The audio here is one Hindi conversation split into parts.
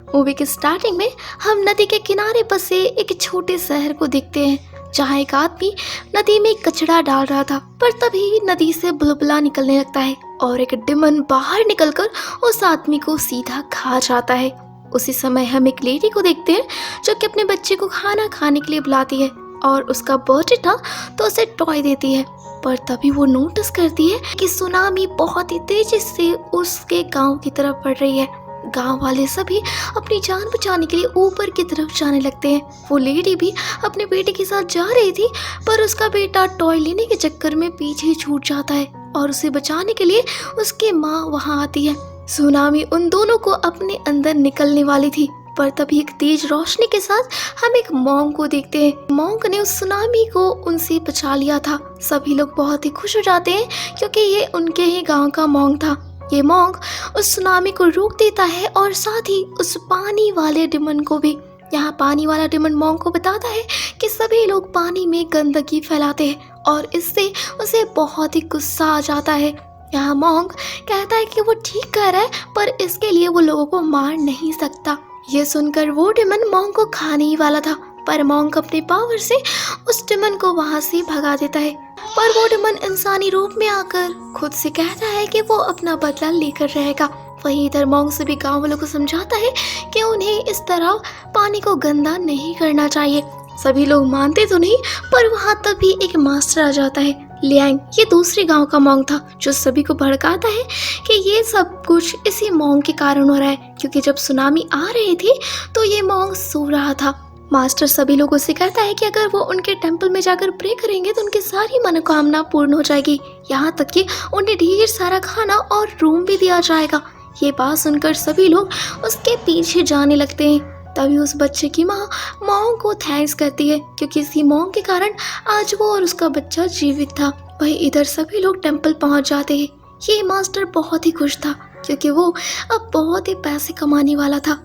मूवी के स्टार्टिंग में हम नदी के किनारे बसे एक छोटे शहर को देखते हैं जहाँ एक आदमी नदी में कचरा डाल रहा था। पर तभी नदी से बुलबुला निकलने लगता है और एक डिमन बाहर निकलकर उस आदमी को सीधा खा जाता है। उसी समय हम एक लेडी को देखते हैं जो कि अपने बच्चे को खाना खाने के लिए बुलाती है और उसका बर्थडे था तो उसे टॉय देती है। पर तभी वो नोटिस करती है कि सुनामी बहुत ही तेजी से उसके गांव की तरफ बढ़ रही है। गांव वाले सभी अपनी जान बचाने के लिए ऊपर की तरफ जाने लगते हैं। वो लेडी भी अपने बेटे के साथ जा रही थी पर उसका बेटा टॉय लेने के चक्कर में पीछे छूट जाता है और उसे बचाने के लिए उसकी माँ वहां आती है। सुनामी उन दोनों को अपने अंदर निकलने वाली थी पर तभी एक तेज रोशनी के साथ हम एक मॉन्क को देखते हैं। मॉन्क ने उस सुनामी को उनसे बचा लिया था। सभी लोग बहुत ही खुश हो जाते हैं क्योंकि ये उनके ही गांव का मॉन्क था। ये मॉन्क उस सुनामी को रोक देता है और साथ ही उस पानी वाले डिमन को भी। यहाँ पानी वाला डिमन मॉन्क को बताता है कि सभी लोग पानी में गंदगी फैलाते हैं और इससे उसे बहुत ही गुस्सा आ जाता है। यहाँ मॉन्क कहता है कि वो ठीक कह रहा है पर इसके लिए वो लोगों को मार नहीं सकता। ये सुनकर वो डिमन मॉन्क को खाने ही वाला था पर मॉन्क अपने पावर से उस डिमन को वहां से भगा देता है। पर वो डिमन इंसानी रूप में आकर खुद से कहता है कि वो अपना बदला लेकर रहेगा। वहीं इधर मॉन्क सभी गांव वालों को समझाता है कि उन्हें इस तरह पानी को गंदा नहीं करना चाहिए। सभी लोग मानते तो नहीं पर वहाँ तभी एक मास्टर आ जाता है। लियांग ये दूसरे गांव का मॉन्क था जो सभी को भड़काता है कि ये सब कुछ इसी मॉन्क के कारण हो रहा है क्योंकि जब सुनामी आ रही थी तो ये मॉन्क सो रहा था। मास्टर सभी लोगों से कहता है कि अगर वो उनके टेंपल में जाकर प्रे करेंगे तो उनकी सारी मनोकामना पूर्ण हो जाएगी। यहाँ तक कि उन्हें ढेर सारा खाना और रूम भी दिया जाएगा। ये बात सुनकर सभी लोग उसके पीछे जाने लगते हैं। तभी उस बच्चे की माँ मॉन्क को थैंक्स करती है क्योंकि इसी मॉन्क के कारण आज वो और उसका बच्चा जीवित था। वहीं इधर सभी लोग टेंपल पहुँच जाते हैं। ये मास्टर बहुत ही खुश था क्योंकि वो अब बहुत ही पैसे कमाने वाला था।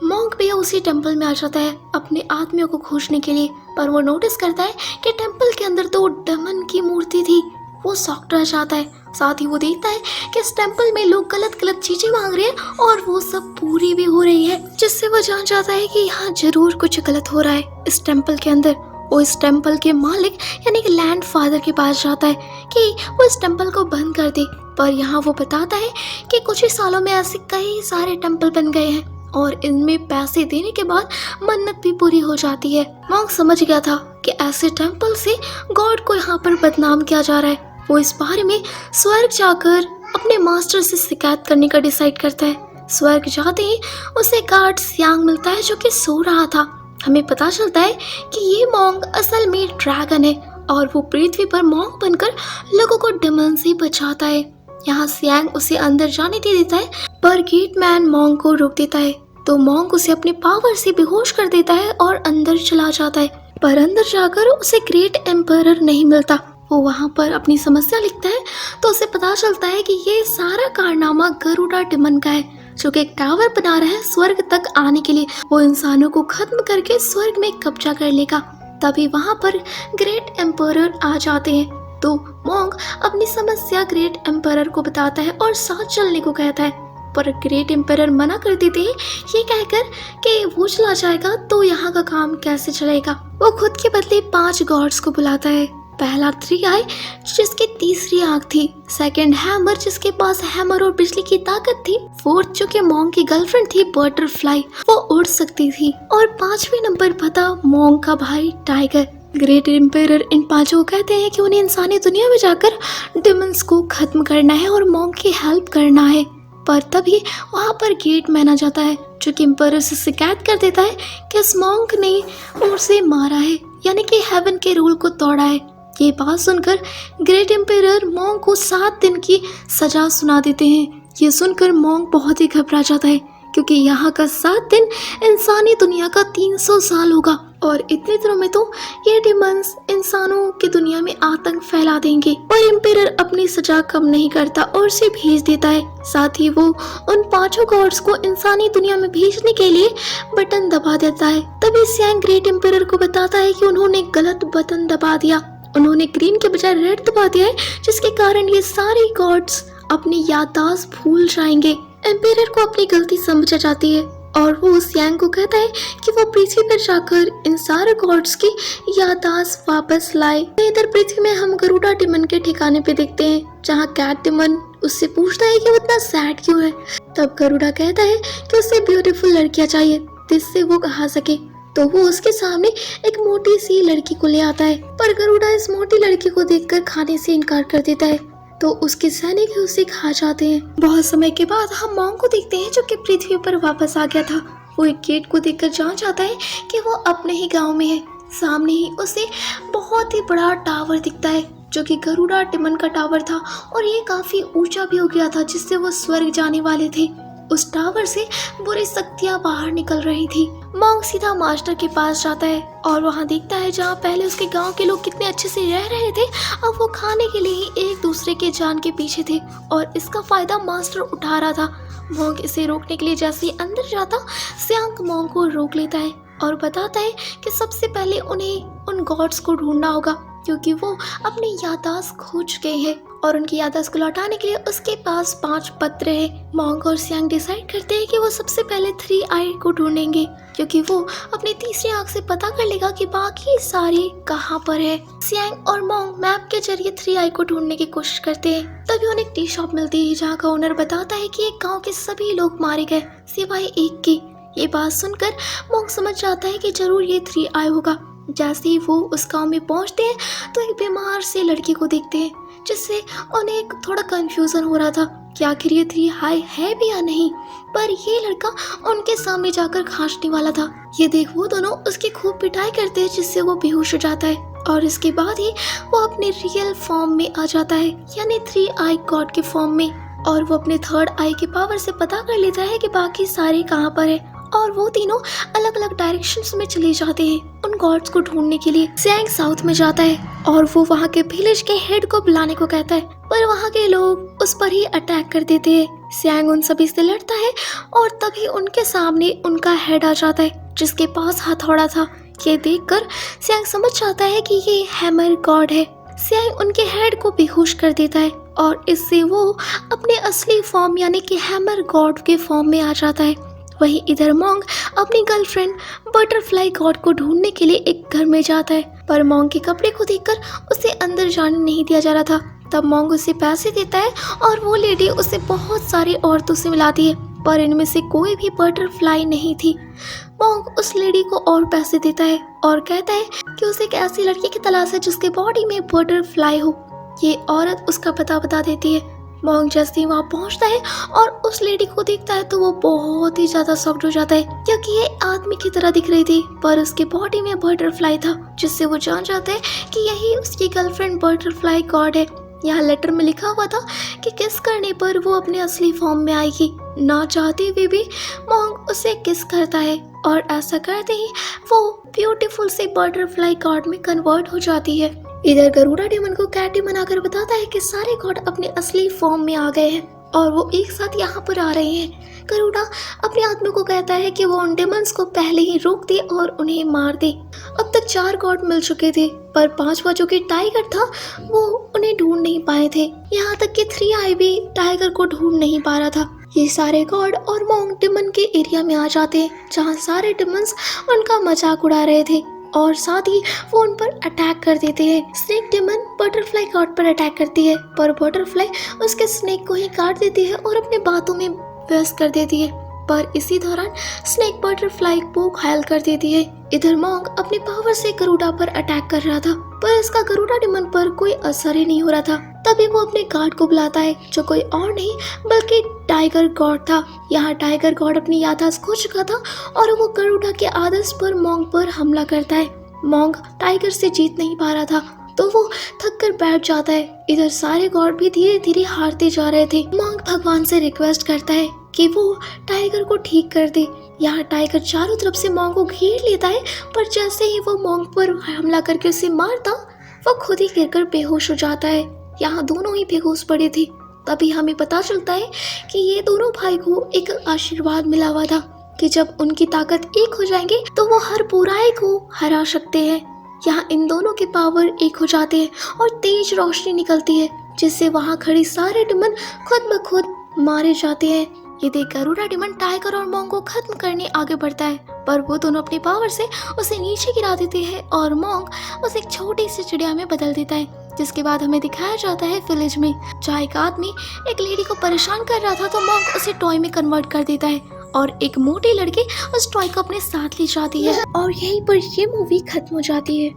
मॉन्क भी उसी टेंपल में आ जाता है अपने आत्मियों को खोजने के लिए पर वो नोटिस करता है कि टेंपल के अंदर तो डेमन की मूर्ति थी। वो शॉक रह जाता है। साथ ही वो देखता है कि इस टेंपल में लोग गलत गलत चीजें मांग रहे हैं और वो सब पूरी भी हो रही है जिससे वो जान जाता है कि यहाँ जरूर कुछ गलत हो रहा है इस टेंपल के अंदर। वो इस टेंपल के मालिक यानी कि लैंड फादर के पास जाता है कि वो इस टेंपल को बंद कर दे। पर यहाँ वो बताता है कि कुछ ही सालों में ऐसे कई सारे टेंपल बन गए हैं और इनमें पैसे देने के बाद मन्नत भी पूरी हो जाती है। मॉन्क समझ गया था कि ऐसे टेंपल से गॉड को यहाँ पर बदनाम किया जा रहा है। वो इस बारे में स्वर्ग जाकर अपने मास्टर से शिकायत करने का डिसाइड करता है। स्वर्ग जाते ही उसे गार्ड सियांग मिलता है जो कि सो रहा था। हमें पता चलता है कि ये मॉन्क असल में ड्रैगन है और वो पृथ्वी पर मॉन्क बनकर लोगों को डिमन से बचाता है। यहाँ सियांग उसे अंदर जाने दे देता है पर गेटमैन मॉन्क को रोक देता है तो मॉन्क उसे अपने पावर से बेहोश कर देता है और अंदर चला जाता है। पर अंदर जाकर उसे ग्रेट एम्परर नहीं मिलता। वो वहाँ पर अपनी समस्या लिखता है तो उसे पता चलता है कि ये सारा कारनामा गरुड़ा डिमन का है जो कि एक टावर बना रहा है स्वर्ग तक आने के लिए। वो इंसानों को खत्म करके स्वर्ग में कब्जा कर लेगा। तभी वहाँ पर ग्रेट एम्परर आ जाते हैं तो मॉन्क अपनी समस्या ग्रेट एम्परर को बताता है और साथ चलने को कहता है पर ग्रेट एम्परर मना कर देते हैं ये कहकर कि वो चला जाएगा तो यहाँ का काम कैसे चलेगा। वो खुद के बदले 5 गॉड्स को बुलाता है। पहला 3 आई जिसकी तीसरी आंख थी, सेकंड हैमर जिसके पास हैमर और बिजली की ताकत थी, फोर्थ जो कि मॉन्क की गर्लफ्रेंड थी बटरफ्लाई वो उड़ सकती थी और 5वें नंबर पता मॉन्क का भाई टाइगर। ग्रेट एम्परर इन 5 को कहते हैं कि उन्हें इंसानी दुनिया में जाकर डिमंस को खत्म करना है और मॉन्क की हेल्प करना है। पर तभी वहाँ पर गेटमैन आ जाता है जो कि एम्परर से शिकायत कर देता है कि इस मॉन्क ने उसे मारा है यानी कि हेवन के रूल को तोड़ा है। ये बात सुनकर ग्रेट एम्परर मॉन्क को 7 दिन की सजा सुना देते हैं। ये सुनकर मॉन्क बहुत ही घबरा जाता है क्योंकि यहाँ का 7 दिन इंसानी दुनिया का 300 साल होगा और इतने दिनों में तो ये डिमंस इंसानों की दुनिया में आतंक फैला देंगे। पर एम्परर अपनी सजा कम नहीं करता और उसे भेज देता है। साथ ही वो उन 5 गॉड्स को इंसानी दुनिया में भेजने के लिए बटन दबा देता है। तभी सियांग ग्रेट एम्परर को बताता है कि उन्होंने गलत बटन दबा दिया। उन्होंने ग्रीन के बजाय रेड दबा दिया है जिसके कारण ये सारे गॉड्स अपनी याददाश्त भूल जाएंगे। एम्परर को अपनी गलती समझ आ जाती है और वो उस यांग को कहता है कि वो पृथ्वी पर जाकर इन सारे गॉड्स की याददाश्त वापस लाए। इधर पृथ्वी में हम गरुड़ा डेमन के ठिकाने पे देखते हैं, जहाँ कैट डेमन उससे पूछता है कि वो इतना सैड क्यों है। तब गरुड़ा कहता है कि उसे ब्यूटीफुल लड़कियां चाहिए जिससे वो कहा सके। तो वो उसके सामने एक मोटी सी लड़की को ले आता है, पर गरुड़ा इस मोटी लड़की को देखकर खाने से इनकार कर देता है। तो उसके सैनिक उसे खा जाते हैं। बहुत समय के बाद हम मॉन्ग को देखते हैं जो कि पृथ्वी पर वापस आ गया था। वो एक गेट को देखकर जान जाता है कि वो अपने ही गांव में है। सामने ही उसे बहुत ही बड़ा टावर दिखता है जो कि गरुड़ा डेमन का टावर था, और ये काफी ऊंचा भी हो गया था जिससे वो स्वर्ग जाने वाले थे। उस टावर से बुरी शक्तियां बाहर निकल रही थी। मॉन्ग सीधा मास्टर के पास जाता है और वहाँ देखता है जहाँ पहले उसके गांव के लोग कितने अच्छे से रह रहे थे, अब वो खाने के लिए ही एक दूसरे के जान के पीछे थे और इसका फायदा मास्टर उठा रहा था। मॉन्ग इसे रोकने के लिए जैसे ही अंदर जाता, सियांग मॉन्ग को रोक लेता है और बताता है कि सबसे पहले उन्हें उन गॉड्स को ढूंढना होगा क्योंकि वो अपनी याददाश्त खो चुके हैं और उनकी याददाश्त को लौटाने के लिए उसके पास 5 पत्र हैं। मॉन्ग और सियांग डिसाइड करते हैं कि वो सबसे पहले 3 आई को ढूंढेंगे क्योंकि वो अपनी तीसरी आंख से पता कर लेगा कि बाकी सारे कहाँ पर है। सियांग और मॉन्ग मैप के जरिए 3 आई को ढूंढने की कोशिश करते हैं। तभी उन्हें एक टी शॉप मिलती है जहाँ का ओनर बताता है कि एक गाँव के सभी लोग मारे गए सिवाय एक के। ये बात सुनकर मॉन्ग समझ जाता है कि जरूर ये 3 आई होगा। जैसे ही वो उस गांव में पहुंचते हैं तो एक बीमार से लड़की को देखते हैं जिससे उन्हें थोड़ा कंफ्यूजन हो रहा था कि आखिर ये 3 आई है भी या नहीं, पर ये लड़का उनके सामने जाकर खांसने वाला था। ये देख वो दोनों उसकी खूब पिटाई करते हैं जिससे वो बेहोश हो जाता है और इसके बाद ही वो अपने रियल फॉर्म में आ जाता है, यानी 3 आई गॉड के फॉर्म में। और वो अपने 3rd आई के पावर से पता कर लेता है कि बाकी सारे कहाँ पर है और वो तीनों अलग अलग डायरेक्शंस में चले जाते हैं उन गॉड्स को ढूंढने के लिए। सियांग साउथ में जाता है और वो वहाँ के विलेज के हेड को बुलाने को कहता है, पर वहाँ के लोग उस पर ही अटैक कर देते हैं। सियांग उन सभी से लड़ता है और तभी उनके सामने उनका हेड आ जाता है जिसके पास हथौड़ा था। ये देखकर सियांग समझ जाता है कि ये हैमर गॉड है। सियांग उनके हेड को बेहोश कर देता है और इससे वो अपने असली फॉर्म यानी कि हैमर गॉड के फॉर्म में आ जाता है। वहीं इधर मॉन्ग अपनी गर्लफ्रेंड बटरफ्लाई गॉड को ढूंढने के लिए एक घर में जाता है, पर मॉन्ग के कपड़े को देखकर उसे अंदर जाने नहीं दिया जा रहा था। तब मॉन्ग उसे पैसे देता है और वो लेडी उसे बहुत सारी औरतों से मिलाती है, पर इनमें से कोई भी बटरफ्लाई नहीं थी। मॉन्ग उस लेडी को और पैसे देता है और कहता है कि उसे एक ऐसी लड़की की तलाश है जिसके बॉडी में बटरफ्लाई हो। ये औरत उसका पता बता देती है। मॉन्ग जैसे ही वहाँ पहुँचता है और उस लेडी को देखता है तो वो बहुत ही ज्यादा शॉक्ड हो जाता है क्योंकि ये आदमी की तरह दिख रही थी पर उसके बॉडी में बटरफ्लाई था, जिससे वो जान जाता है कि यही उसकी गर्लफ्रेंड बटरफ्लाई गॉड है। यहाँ लेटर में लिखा हुआ था कि किस करने पर वो अपने असली फॉर्म में आएगी। ना चाहते हुए भी मॉन्ग उसे किस करता है और ऐसा करते ही वो ब्यूटीफुल से बटरफ्लाई गॉड में कन्वर्ट हो जाती है। इधर गरुड़ा डेमन को कैट डेमन आकर बताता है कि सारे गॉड अपने असली फॉर्म में आ गए हैं और वो एक साथ यहाँ पर आ रहे हैं। गरुड़ा अपने आदमी को कहता है कि वो उन डेमन्स को पहले ही रोक दे और उन्हें मार दे। अब तक 4 गॉड मिल चुके थे पर 5वां जो कि टाइगर था वो उन्हें ढूंढ नहीं पाए थे। यहाँ तक कि 3 आई भी टाइगर को ढूंढ नहीं पा रहा था। ये सारे गॉड और मॉन्ग डेमन के एरिया में आ जाते हैं जहाँ सारे डेमन्स उनका मजाक उड़ा रहे थे और साथ ही वो उन पर अटैक कर देते हैं। स्नेक डेमन बटरफ्लाई गॉड पर अटैक करती है पर बटरफ्लाई उसके स्नेक को ही काट देती है और अपने बातों में व्यस्त कर देती है, पर इसी दौरान स्नेक बटरफ्लाई को घायल कर देती है। इधर मॉन्ग अपनी पावर से गरुड़ा पर अटैक कर रहा था पर इसका गरुड़ा डेमन पर कोई असर ही नहीं हो रहा था। तभी वो अपने गार्ड को बुलाता है जो कोई और नहीं बल्कि टाइगर गॉड था। यहाँ टाइगर गॉड अपनी याददाश्त खो चुका था और वो गरुड़ा के आदेश पर मॉन्ग पर हमला करता है। मॉन्ग टाइगर से जीत नहीं पा रहा था तो वो थक कर बैठ जाता है। इधर सारे गॉड भी धीरे धीरे हारते जा रहे थे। मॉन्ग भगवान से रिक्वेस्ट करता है कि वो टाइगर को ठीक कर दे। यहाँ टाइगर चारों तरफ से मॉन्ग को घेर लेता है पर जैसे ही वो मॉन्ग पर हमला करके उसे मारता वो खुद ही गिरकर बेहोश हो जाता है। यहाँ दोनों ही बेहोश पड़े थे। तभी हमें पता चलता है कि ये दोनों भाई को एक आशीर्वाद मिला हुआ था कि जब उनकी ताकत एक हो जाएंगे तो वो हर बुराई को हरा सकते हैं। यहाँ इन दोनों के पावर एक हो जाते हैं और तेज रोशनी निकलती है जिससे वहाँ खड़ी सारे डेमन खुद ब खुद मारे जाते हैं। ये देख गरुड़ा डिमन टाइगर और मोंग को खत्म करने आगे बढ़ता है, पर वो दोनों अपनी पावर से उसे नीचे गिरा देते हैं और मोंग उसे एक छोटी सी चिड़िया में बदल देता है। जिसके बाद हमें दिखाया जाता है विलेज में, जहाँ एक आदमी एक लेडी को परेशान कर रहा था तो मोंग उसे टॉय में कन्वर्ट कर देता है और एक मोटी लड़की उस टॉय को अपने साथ ले जाती है और यहीं पर ये मूवी खत्म हो जाती है।